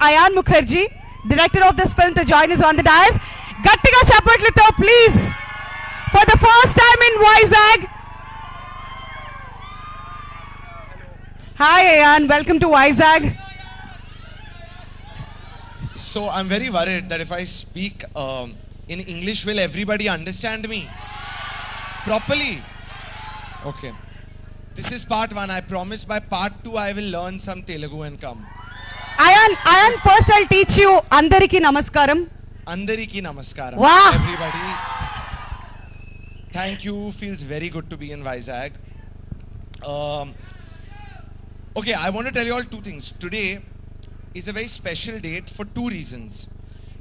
Ayan Mukerji, director of this film, to join us on the dais. Gattiga chappatlato, please. For the first time in Vizag. Hi Ayan, welcome to Vizag. So I'm very worried that if I speak in English, will everybody understand me properly? Okay. This is part one. I promise by part two I will learn some Telugu and come. Ayan, first I'll teach you Andariki Namaskaram. Andariki Namaskaram. Wow. Everybody. Thank you. Feels very good to be in Vizag. Okay, I want to tell you all two things. Today is a very special date for two reasons.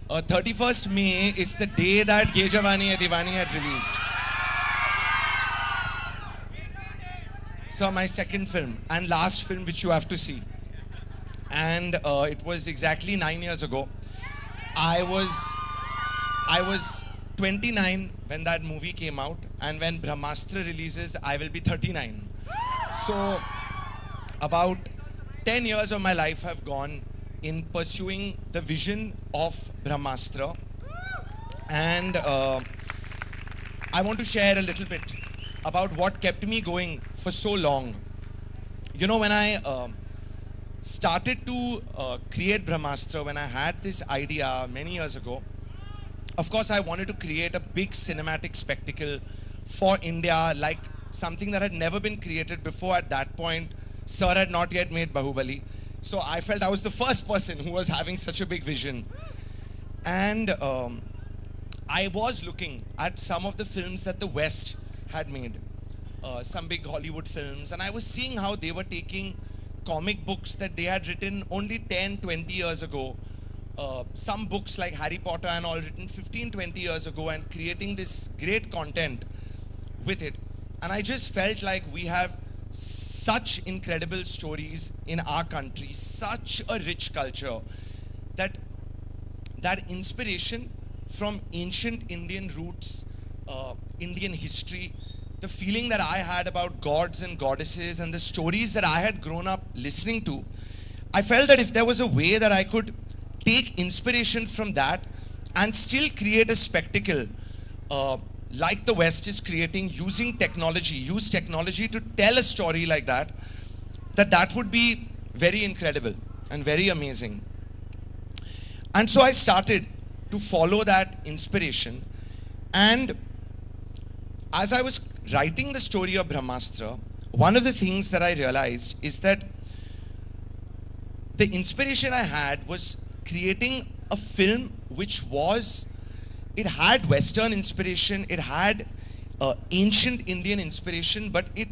31st May is the day that Ye Jawani Hai Diwani had released. So my second film and last film which you have to see. And it was exactly 9 years ago. I was 29 when that movie came out, and when Brahmastra releases, I will be 39. So about 10 years of my life have gone in pursuing the vision of Brahmastra, and I want to share a little bit about what kept me going for so long. You know, when I started to create Brahmastra, when I had this idea many years ago, of course I wanted to create a big cinematic spectacle for India, like something that had never been created before. At that point, Sir had not yet made Bahubali. So I felt I was the first person who was having such a big vision. And I was looking at some of the films that the West had made, some big Hollywood films, and I was seeing how they were taking comic books that they had written only 10, 20 years ago, some books like Harry Potter and all written 15, 20 years ago, and creating this great content with it. And I just felt like we have such incredible stories in our country, such a rich culture, that inspiration from ancient Indian roots, Indian history, the feeling that I had about gods and goddesses and the stories that I had grown up listening to, I felt that if there was a way that I could take inspiration from that and still create a spectacle like the West is creating, using technology, use technology to tell a story like that, that would be very incredible and very amazing. And so I started to follow that inspiration, and as I was writing the story of Brahmastra, one of the things that I realized is that the inspiration I had was creating a film which it had Western inspiration, it had ancient Indian inspiration, but it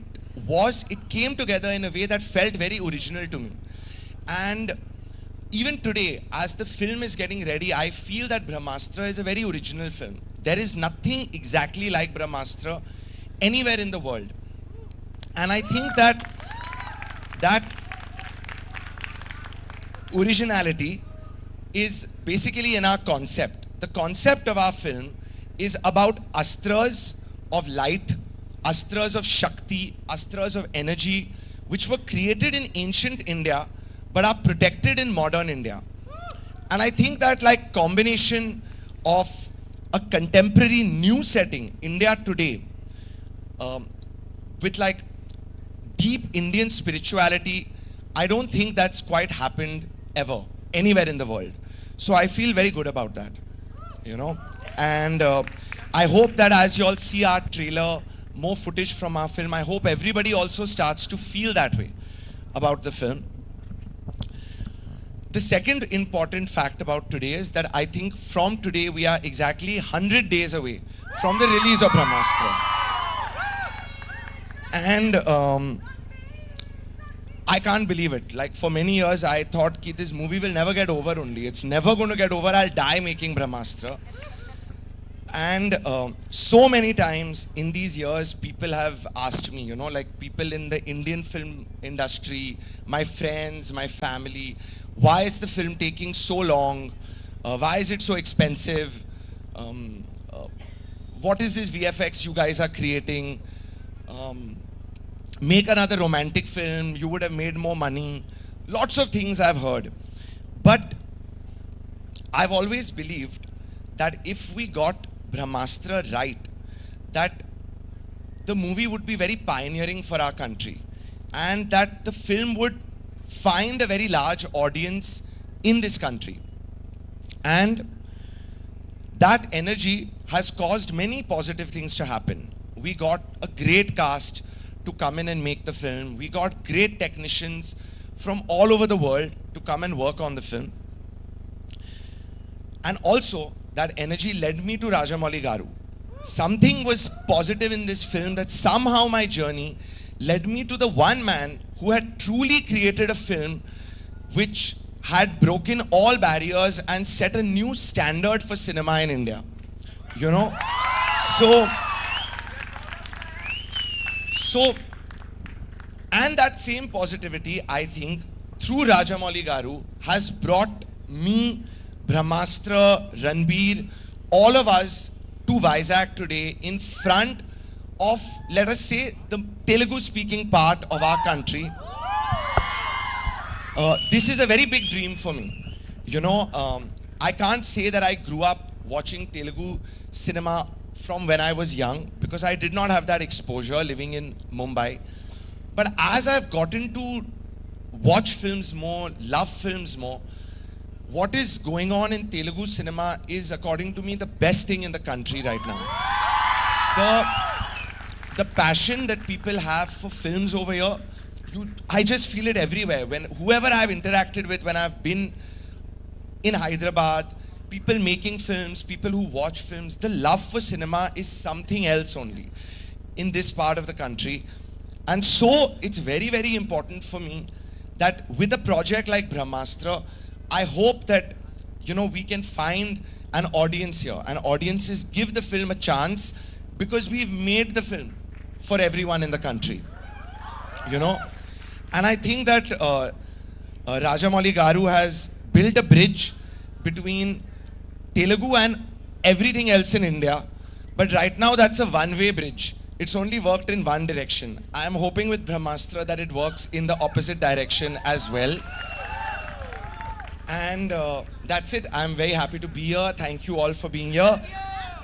came together in a way that felt very original to me. And even today, as the film is getting ready, I feel that Brahmastra is a very original film. There is nothing exactly like Brahmastra anywhere in the world. And I think that originality is basically in our concept. The concept of our film is about astras of light, astras of Shakti, astras of energy, which were created in ancient India, but are protected in modern India. And I think that like combination of a contemporary new setting, India today, with like deep Indian spirituality, I don't think that's quite happened ever, anywhere in the world. So I feel very good about that, you know. And I hope that as you all see our trailer, more footage from our film, I hope everybody also starts to feel that way about the film. The second important fact about today is that I think from today we are exactly 100 days away from the release of Brahmastra. And I can't believe it. Like for many years I thought that this movie will never get over only. It's never going to get over. I'll die making Brahmastra. And so many times in these years people have asked me, you know, like people in the Indian film industry, my friends, my family, why is the film taking so long? Why is it so expensive? What is this VFX you guys are creating? Make another romantic film, you would have made more money. Lots of things I've heard. But I've always believed that if we got Brahmastra right, that the movie would be very pioneering for our country, and that the film would find a very large audience in this country. And that energy has caused many positive things to happen. We got a great cast to come in and make the film. We got great technicians from all over the world to come and work on the film. And also, that energy led me to Rajamouli Garu. Something was positive in this film, that somehow my journey led me to the one man who had truly created a film which had broken all barriers and set a new standard for cinema in India. You know? So, and that same positivity, I think, through Rajamouli Garu, has brought me, Brahmastra, Ranbir, all of us to Vizag today in front of, let us say, the Telugu-speaking part of our country. This is a very big dream for me. You know, I can't say that I grew up watching Telugu cinema from when I was young, because I did not have that exposure living in Mumbai. But as I've gotten to watch films more, love films more, what is going on in Telugu cinema is, according to me, the best thing in the country right now. The passion that people have for films over here, I just feel it everywhere. When whoever I've interacted with, when I've been in Hyderabad, people making films, people who watch films, the love for cinema is something else only in this part of the country. And so it's very, very important for me that with a project like Brahmastra, I hope that, you know, we can find an audience here, and audiences give the film a chance, because we've made the film for everyone in the country, you know. And I think that Rajamouli Garu has built a bridge between Telugu and everything else in India. But right now that's a one-way bridge. It's only worked in one direction. I am hoping with Brahmastra that it works in the opposite direction as well. And that's it. I'm very happy to be here. Thank you all for being here.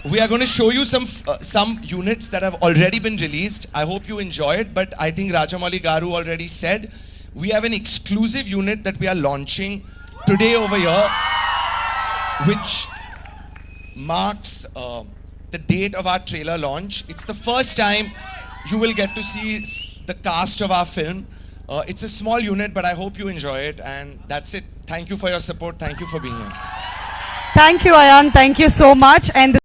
We are going to show you some units that have already been released. I hope you enjoy it. But I think Rajamouli Garu already said we have an exclusive unit that we are launching today over here, which marks the date of our trailer launch. It's the first time you will get to see the cast of our film. It's a small unit, but I hope you enjoy it. And that's it. Thank you for your support. Thank you for being here. Thank you, Ayan. Thank you so much. And